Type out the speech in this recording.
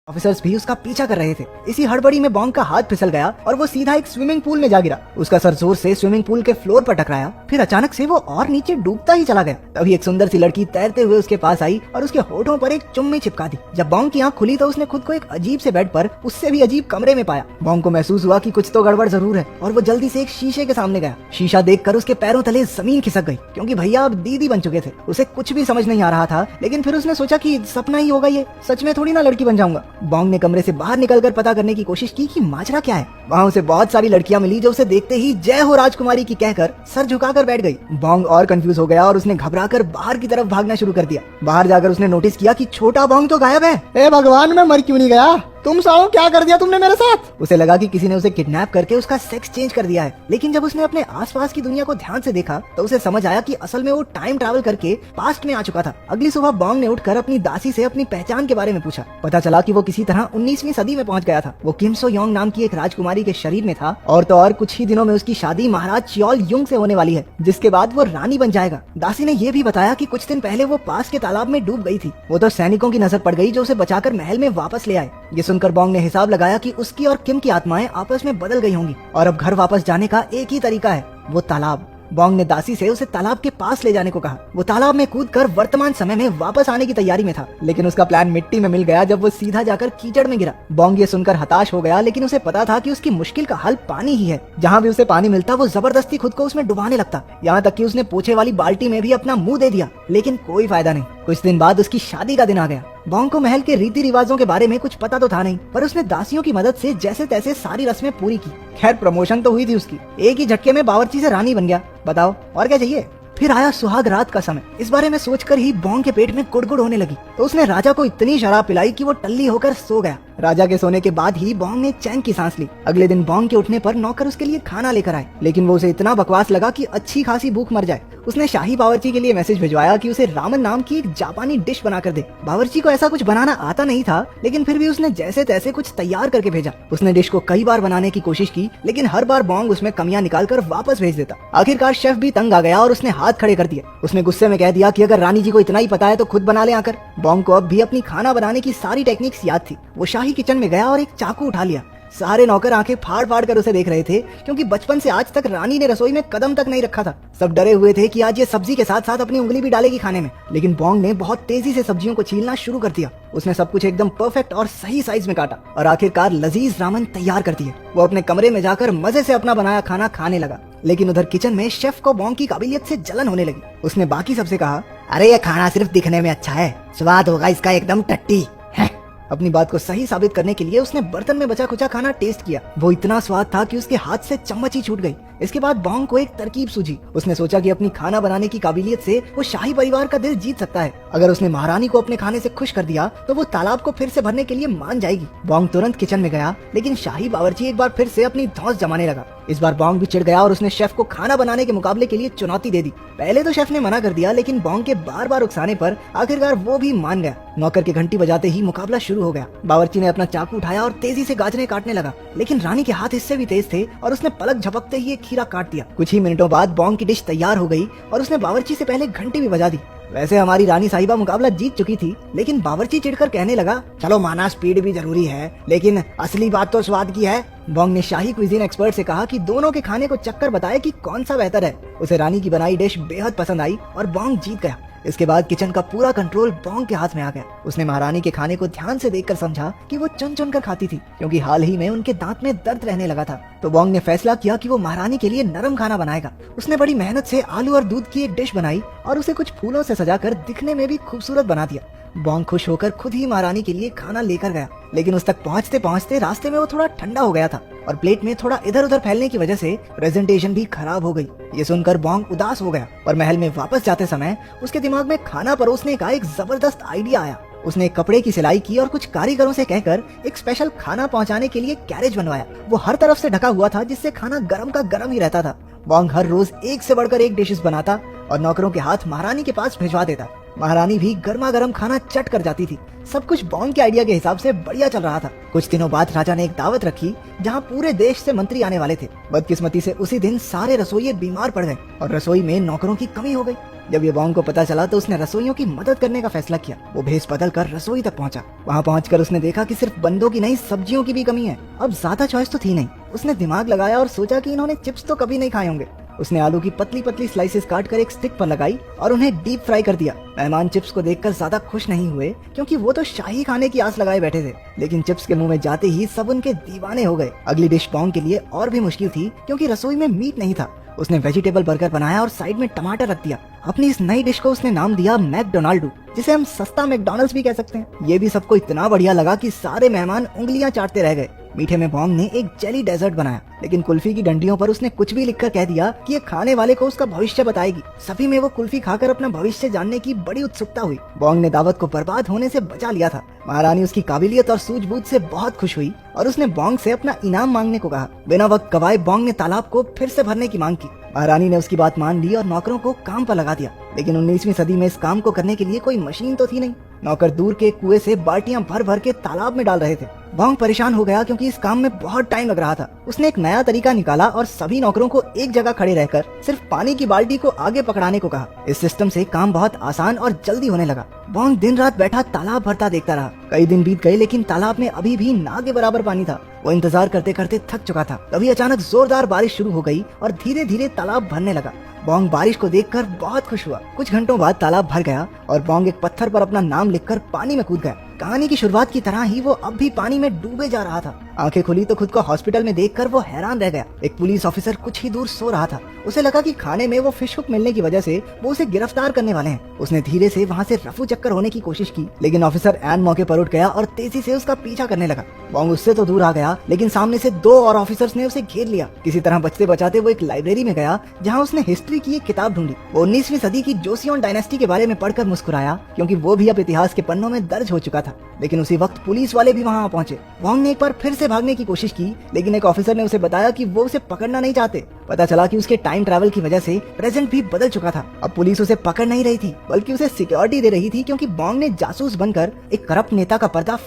Officers भी उसका पीछा कर रहे थे। इसी हड़बड़ी में बॉन्ग का हाथ फिसल गया और वो सीधा एक स्विमिंग पूल में जा गिरा। उसका सर जोर से स्विमिंग पूल के फ्लोर पर टकराया, फिर अचानक से वो और नीचे डूबता ही चला गया। तभी एक सुंदर सी लड़की तैरते हुए उसके पास आई और उसके होठों पर एक चुम्मी चिपका दी। जब बॉन्ग की आंख खुली तो उसने खुद को एक अजीब से बेड पर उससे भी अजीब कमरे में पाया। बॉन्ग को महसूस हुआ कि कुछ तो गड़बड़ जरूर है और वो जल्दी से एक शीशे के सामने गया। शीशा देखकर उसके पैरों तले जमीन खिसक गई, क्योंकि भैया अब दीदी बन चुके थे। उसे कुछ भी समझ नहीं आ रहा था, लेकिन फिर उसने सोचा कि सपना ही होगा, ये सच में थोड़ी ना लड़की बन जाऊंगा। बॉन्ग ने कमरे से बाहर निकलकर पता करने की कोशिश की कि माजरा क्या है। वहाँ उसे बहुत सारी लड़कियां मिली जो उसे देखते ही जय हो राजकुमारी की कहकर सर झुकाकर बैठ गई। बॉन्ग और कंफ्यूज हो गया और उसने घबराकर बाहर की तरफ भागना शुरू कर दिया। बाहर जाकर उसने नोटिस किया कि छोटा बॉन्ग तो गायब है। हे भगवान, मैं मर क्यों नहीं गया? तुम सालों क्या कर दिया तुमने मेरे साथ? उसे लगा कि किसी ने उसे किडनैप करके उसका सेक्स चेंज कर दिया है, लेकिन जब उसने अपने आसपास की दुनिया को ध्यान से देखा तो उसे समझ आया कि असल में वो टाइम ट्रैवल करके पास्ट में आ चुका था। अगली सुबह बॉन्ग ने उठकर अपनी दासी से अपनी पहचान के बारे में पूछा। पता चला कि वो किसी तरह 19वीं सदी में पहुंच गया था। वो किम सो योंग नाम की एक राजकुमारी के शरीर में था और तो और कुछ ही दिनों में उसकी शादी महाराज चियोल युंग से होने वाली है, जिसके बाद वो रानी बन जाएगा। दासी ने ये भी बताया कि कुछ दिन पहले वो पास के तालाब में डूब गई थी। वो तो सैनिकों की नजर पड़ गई जो उसे बचाकर महल में वापस ले आए। ये सुनकर बॉन्ग ने हिसाब लगाया कि उसकी और किम की आत्माएं आपस में बदल गई होंगी और अब घर वापस जाने का एक ही तरीका है, वो तालाब। बॉन्ग ने दासी से उसे तालाब के पास ले जाने को कहा। वो तालाब में कूदकर वर्तमान समय में वापस आने की तैयारी में था, लेकिन उसका प्लान मिट्टी में मिल गया जब वो सीधा जाकर कीचड़ में गिरा। बॉन्ग ये सुनकर हताश हो गया, लेकिन उसे पता था कि उसकी मुश्किल का हल पानी ही है। जहाँ भी उसे पानी मिलता वो जबरदस्ती खुद को उसमें डुबाने लगता, यहाँ तक कि उसने पोछे वाली बाल्टी में भी अपना मुंह दे दिया, लेकिन कोई फायदा नहीं। कुछ दिन बाद उसकी शादी का दिन आ गया। बॉन्ग को महल के रीति रिवाजों के बारे में कुछ पता तो था नहीं, पर उसने दासियों की मदद से जैसे तैसे सारी रस्में पूरी की। खैर, प्रमोशन तो हुई थी उसकी। एक ही झटके में बावर्ची से रानी बन गया। बताओ और क्या चाहिए। फिर आया सुहाग रात का समय। इस बारे में सोचकर ही बॉन्ग के पेट में गुड़गुड़ होने लगी, तो उसने राजा को इतनी शराब पिलाई कि वो टल्ली होकर सो गया। राजा के सोने के बाद ही बॉन्ग ने चैन की सांस ली। अगले दिन बॉन्ग के उठने पर नौकर उसके लिए खाना लेकर आए, लेकिन वो उसे इतना बकवास लगा कि अच्छी खासी भूख मर जाए। उसने शाही बावर्ची के लिए मैसेज भिजवाया कि उसे रामन नाम की एक जापानी डिश बनाकर दे। बावर्ची को ऐसा कुछ बनाना आता नहीं था, लेकिन फिर भी उसने जैसे तैसे कुछ तैयार करके भेजा। उसने डिश को कई बार बनाने की कोशिश की, लेकिन हर बार बॉन्ग उसमें कमियां निकालकर वापस भेज देता। आखिरकार शेफ भी तंग आ गया और उसने हाथ खड़े कर दिए। उसने गुस्से में कह दिया कि अगर रानी जी को इतना ही पता है तो खुद बना ले आकर। बॉन्ग को अब भी अपनी खाना बनाने की सारी टेक्निक्स याद थी। वो शाही किचन में गया और एक चाकू उठा लिया। सारे नौकर आंखें फाड़ फाड़ कर उसे देख रहे थे, क्योंकि बचपन से आज तक रानी ने रसोई में कदम तक नहीं रखा था। सब डरे हुए थे कि आज ये सब्जी के साथ साथ अपनी उंगली भी डालेगी खाने में, लेकिन बॉन्ग ने बहुत तेजी से सब्जियों को छीलना शुरू कर दिया। उसने सब कुछ एकदम परफेक्ट और सही साइज में काटा और आखिरकार लजीज रामन तैयार कर दिए। वो अपने कमरे में जाकर मजे से अपना बनाया खाना खाने लगा, लेकिन उधर किचन में शेफ को बॉन्ग की काबिलियत से जलन होने लगी। उसने बाकी सबसे कहा, अरे ये खाना सिर्फ दिखने में अच्छा है, स्वाद होगा इसका एकदम टट्टी। अपनी बात को सही साबित करने के लिए उसने बर्तन में बचा खुचा खाना टेस्ट किया। वो इतना स्वाद था कि उसके हाथ से चम्मच ही छूट गई। इसके बाद बॉन्ग को एक तरकीब सूझी। उसने सोचा कि अपनी खाना बनाने की काबिलियत से वो शाही परिवार का दिल जीत सकता है। अगर उसने महारानी को अपने खाने से खुश कर दिया तो वो तालाब को फिर से भरने के लिए मान जाएगी। बॉन्ग तुरंत किचन में गया, लेकिन शाही बावर्ची एक बार फिर से अपनी धौंस जमाने लगा। इस बार बॉन्ग भी चिढ़ गया और उसने शेफ को खाना बनाने के मुकाबले के लिए चुनौती दे दी। पहले तो शेफ ने मना कर दिया, लेकिन बॉन्ग के बार बार उकसाने पर आखिरकार वो भी मान गया। नौकर की घंटी बजाते ही मुकाबला शुरू हो गया। बावर्ची ने अपना चाकू उठाया और तेजी से गाजरें काटने लगा, लेकिन रानी के हाथ इससे भी तेज थे और उसने पलक झपकते ही एक खीरा काट दिया। कुछ ही मिनटों बाद बॉन्ग की डिश तैयार हो गई और उसने बावर्ची से पहले घंटी भी बजा दी। वैसे हमारी रानी साहिबा मुकाबला जीत चुकी थी, लेकिन बावर्ची चिढ़कर कहने लगा, चलो माना स्पीड भी जरूरी है, लेकिन असली बात तो स्वाद की है। बॉन्ग ने शाही कुइजीन एक्सपर्ट से कहा कि दोनों के खाने को चक्कर बताए कि कौन सा बेहतर है। उसे रानी की बनाई डिश बेहद पसंद आई और बॉन्ग जीत गया। इसके बाद किचन का पूरा कंट्रोल बॉन्ग के हाथ में आ गया। उसने महारानी के खाने को ध्यान से देखकर समझा कि वो चुन चुन कर खाती थी, क्योंकि हाल ही में उनके दांत में दर्द रहने लगा था। तो बॉन्ग ने फैसला किया कि वो महारानी के लिए नरम खाना बनाएगा। उसने बड़ी मेहनत से आलू और दूध की एक डिश बनाई और उसे कुछ फूलों से सजाकर दिखने में भी खूबसूरत बना दिया। बॉन्ग खुश होकर खुद ही महारानी के लिए खाना लेकर गया, लेकिन उस तक पहुंचते पहुंचते रास्ते में वो थोड़ा ठंडा हो गया था और प्लेट में थोड़ा इधर उधर फैलने की वजह से प्रेजेंटेशन भी खराब हो गई। ये सुनकर बॉन्ग उदास हो गया और महल में वापस जाते समय उसके दिमाग में खाना परोसने का एक जबरदस्त आइडिया आया। उसने एक कपड़े की सिलाई की और कुछ कारीगरों से कहकर एक स्पेशल खाना पहुंचाने के लिए कैरेज बनवाया। वो हर तरफ से ढका हुआ था, जिससे खाना गरम का गरम ही रहता था। बॉन्ग हर रोज एक से बढ़कर एक डिशेस बनाता और नौकरों के हाथ महारानी के पास भिजवा देता। महारानी भी गर्मा गर्म खाना चट कर जाती थी। सब कुछ बॉन्ग के आइडिया के हिसाब से बढ़िया चल रहा था। कुछ दिनों बाद राजा ने एक दावत रखी जहाँ पूरे देश से मंत्री आने वाले थे। बदकिस्मती से उसी दिन सारे रसोइये बीमार पड़ गए और रसोई में नौकरों की कमी हो गई। जब ये बॉन्ग को पता चला तो उसने रसोइयों की मदद करने का फैसला किया। वो भेष बदल कर रसोई तक पहुंचा। वहाँ पहुंचकर उसने देखा कि सिर्फ बंदों की नहीं, सब्जियों की भी कमी है। अब ज्यादा चॉइस तो थी नहीं। उसने दिमाग लगाया और सोचा कि इन्होंने चिप्स तो कभी नहीं खाए होंगे। उसने आलू की पतली पतली स्लाइसेस काट कर एक स्टिक पर लगाई और उन्हें डीप फ्राई कर दिया। मेहमान चिप्स को देखकर ज्यादा खुश नहीं हुए क्योंकि वो तो शाही खाने की आस लगाए बैठे थे, लेकिन चिप्स के मुंह में जाते ही सब उनके दीवाने हो गए। अगली डिश बॉन्ग के लिए और भी मुश्किल थी क्योंकि रसोई में मीट नहीं था। उसने वेजिटेबल बर्गर बनाया और साइड में टमाटर रख दिया। अपनी इस नई डिश को उसने नाम दिया मैकडोनाल्डू, जिसे हम सस्ता मैकडॉनल्ड्स भी कह सकते हैं। ये भी सबको इतना बढ़िया लगा कि सारे मेहमान उंगलियां चाटते रह गए। मीठे में बॉन्ग ने एक जेली डेजर्ट बनाया, लेकिन कुल्फी की डंडियों पर उसने कुछ भी लिखकर कह दिया कि ये खाने वाले को उसका भविष्य बताएगी। सभी में वो कुल्फी खाकर अपना भविष्य जानने की बड़ी उत्सुकता हुई। बॉन्ग ने दावत को बर्बाद होने से बचा लिया था। महारानी उसकी काबिलियत और सूझबूझ से बहुत खुश हुई और उसने बॉन्ग से अपना इनाम मांगने को कहा। बिना वक्त गवाए बॉन्ग ने तालाब को फिर से भरने की मांग की। महारानी ने उसकी बात मान ली और नौकरों को काम पर लगा दिया, लेकिन 19वीं सदी में इस काम को करने के लिए कोई मशीन तो थी नहीं। नौकर दूर के कुएं से बाल्टियां भर भर के तालाब में डाल रहे थे। बॉन्ग परेशान हो गया क्योंकि इस काम में बहुत टाइम लग रहा था। उसने एक नया तरीका निकाला और सभी नौकरों को एक जगह खड़े रहकर सिर्फ पानी की बाल्टी को आगे पकड़ाने को कहा। इस सिस्टम से काम बहुत आसान और जल्दी होने लगा। बॉन्ग दिन रात बैठा तालाब भरता देखता रहा। कई दिन बीत गए, लेकिन तालाब में अभी भी ना के बराबर पानी था। वो इंतजार करते करते थक चुका था। तभी अचानक जोरदार बारिश शुरू हो गई और धीरे धीरे तालाब भरने लगा। बॉन्ग बारिश को देखकर बहुत खुश हुआ। कुछ घंटों बाद तालाब भर गया और बॉन्ग एक पत्थर पर अपना नाम लिखकर पानी में कूद गया। कहानी की शुरुआत की तरह ही वो अब भी पानी में डूबे जा रहा था। आंखें खुली तो खुद को हॉस्पिटल में देखकर वो हैरान रह गया। एक पुलिस ऑफिसर कुछ ही दूर सो रहा था। उसे लगा कि खाने में वो फिश हुक मिलने की वजह से वो उसे गिरफ्तार करने वाले हैं। उसने धीरे से वहाँ से रफू चक्कर होने की कोशिश की, लेकिन ऑफिसर ऐन मौके पर उठ गया और तेजी से उसका पीछा करने लगा। बॉन्ग उससे तो दूर आ गया, लेकिन सामने से 2 और ऑफिसर्स ने उसे घेर लिया। किसी तरह बचते बचाते वो एक लाइब्रेरी में गया जहाँ उसने हिस्ट्री की एक किताब ढूंढी। वो 19वीं सदी की जोसियोन डायनेस्टी के बारे में पढ़कर मुस्कुराया क्योंकि वो भी अब इतिहास के पन्नों में दर्ज हो चुका था। लेकिन उसी वक्त पुलिस वाले भी वहाँ पहुंचे। बॉन्ग ने एक बार फिर से भागने की कोशिश की, लेकिन एक ऑफिसर ने उसे बताया कि वो उसे पकड़ना नहीं चाहते। पता चला कि उसके टाइम ट्रैवल की वजह से प्रेजेंट भी बदल चुका था। अब पुलिस उसे पकड़ नहीं रही थी, बल्कि उसे सिक्योरिटी दे रही थी क्योंकि बॉन्ग ने जासूस बनकर एक करप्ट नेता का पर्दा